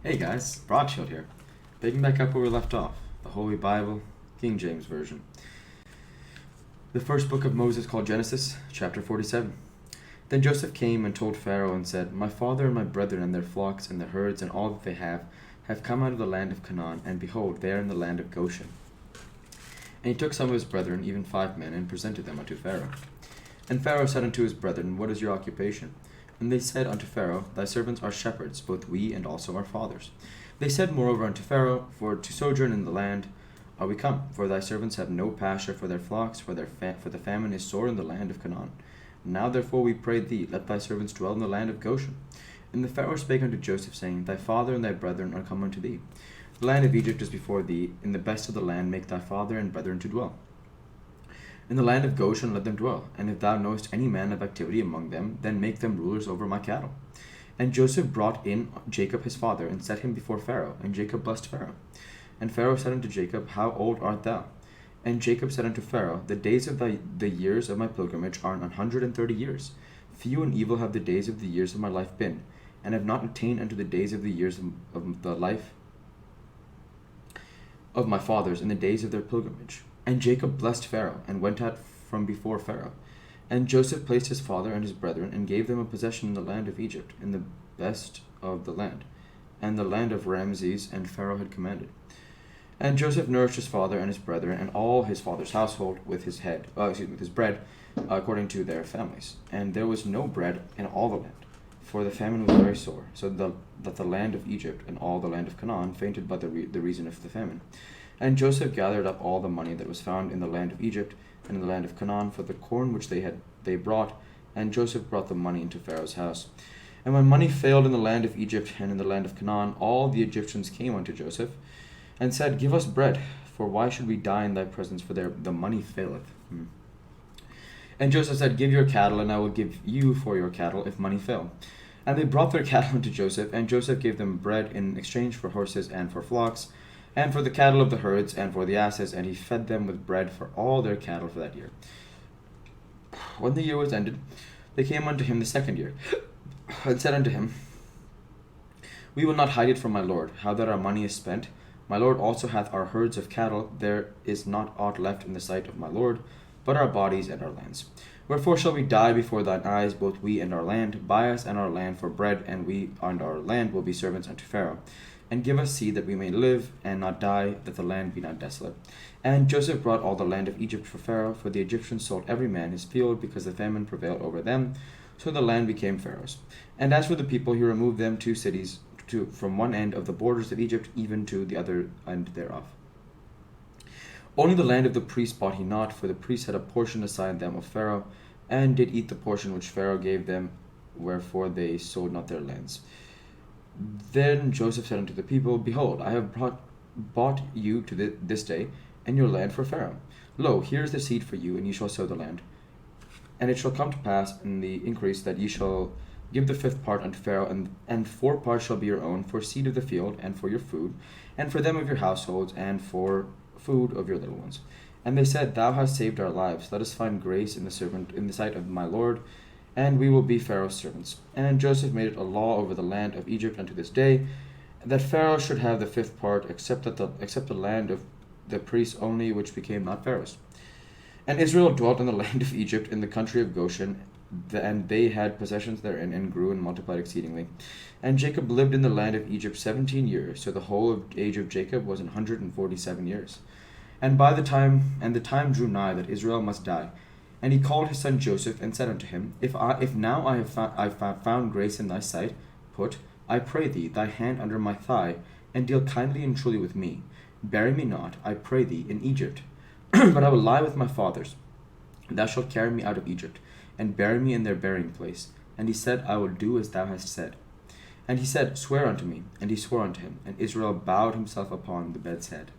Hey guys, Broadshield here. Picking back up where we left off, the Holy Bible, King James Version. The first book of Moses called Genesis, chapter 47. Then Joseph came and told Pharaoh and said, My father and my brethren and their flocks and their herds and all that they have come out of the land of Canaan, and behold, they are in the land of Goshen. And he took some of his brethren, even 5 men, and presented them unto Pharaoh. And Pharaoh said unto his brethren, What is your occupation? And they said unto Pharaoh, Thy servants are shepherds, both we and also our fathers. They said moreover unto Pharaoh, For to sojourn in the land are we come, for thy servants have no pasture for their flocks, for the famine is sore in the land of Canaan. Now therefore we pray thee, let thy servants dwell in the land of Goshen. And the Pharaoh spake unto Joseph, saying, Thy father and thy brethren are come unto thee. The land of Egypt is before thee, in the best of the land make thy father and brethren to dwell. In the land of Goshen let them dwell, and if thou knowest any man of activity among them, then make them rulers over my cattle. And Joseph brought in Jacob his father, and set him before Pharaoh, and Jacob blessed Pharaoh. And Pharaoh said unto Jacob, How old art thou? And Jacob said unto Pharaoh, The days of the years of my pilgrimage are 130 years. Few and evil have the days of the years of my life been, and have not attained unto the days of the years of the life of my fathers in the days of their pilgrimage. And Jacob blessed Pharaoh, and went out from before Pharaoh. And Joseph placed his father and his brethren, and gave them a possession in the land of Egypt, in the best of the land, and the land of Ramses, and Pharaoh had commanded. And Joseph nourished his father and his brethren, and all his father's household with his bread, according to their families. And there was no bread in all the land, for the famine was very sore, so that the land of Egypt and all the land of Canaan fainted by the reason of the famine. And Joseph gathered up all the money that was found in the land of Egypt and in the land of Canaan for the corn which they brought, and Joseph brought the money into Pharaoh's house. And when money failed in the land of Egypt and in the land of Canaan, all the Egyptians came unto Joseph, and said, Give us bread, for why should we die in thy presence, for the money faileth? And Joseph said, Give your cattle, and I will give you for your cattle, if money fail. And they brought their cattle unto Joseph, and Joseph gave them bread in exchange for horses and for flocks, and for the cattle of the herds, and for the asses, and he fed them with bread for all their cattle for that year. When the year was ended, they came unto him the second year, and said unto him, We will not hide it from my lord, how that our money is spent. My lord also hath our herds of cattle, there is not aught left in the sight of my lord, but our bodies and our lands. Wherefore shall we die before thine eyes, both we and our land? Buy us and our land for bread, and we and our land will be servants unto Pharaoh. And give us seed that we may live, and not die, that the land be not desolate. And Joseph brought all the land of Egypt for Pharaoh, for the Egyptians sold every man his field, because the famine prevailed over them, so the land became Pharaoh's. And as for the people, he removed them 2 cities, from one end of the borders of Egypt, even to the other end thereof. Only the land of the priests bought he not, for the priests had a portion assigned them of Pharaoh, and did eat the portion which Pharaoh gave them, wherefore they sold not their lands. Then Joseph said unto the people, Behold, I have bought you to this day, and your land for Pharaoh. Lo, here is the seed for you, and ye shall sow the land. And it shall come to pass in the increase that ye shall give the 5th part unto Pharaoh, and 4 parts shall be your own, for seed of the field, and for your food, and for them of your households, and for food of your little ones. And they said, Thou hast saved our lives. Let us find grace in the sight of my Lord, and we will be Pharaoh's servants. And Joseph made it a law over the land of Egypt unto this day, that Pharaoh should have the 5th part, except the land of the priests only, which became not Pharaoh's. And Israel dwelt in the land of Egypt, in the country of Goshen, and they had possessions therein, and grew and multiplied exceedingly. And Jacob lived in the land of Egypt 17 years, so the whole age of Jacob was 147 years. And the time drew nigh that Israel must die. And he called his son Joseph, and said unto him, If now I have found grace in thy sight, put, I pray thee, thy hand under my thigh, and deal kindly and truly with me. Bury me not, I pray thee, in Egypt, but I will lie with my fathers. Thou shalt carry me out of Egypt, and bury me in their burying place. And he said, I will do as thou hast said. And he said, Swear unto me. And he swore unto him, and Israel bowed himself upon the bed's head.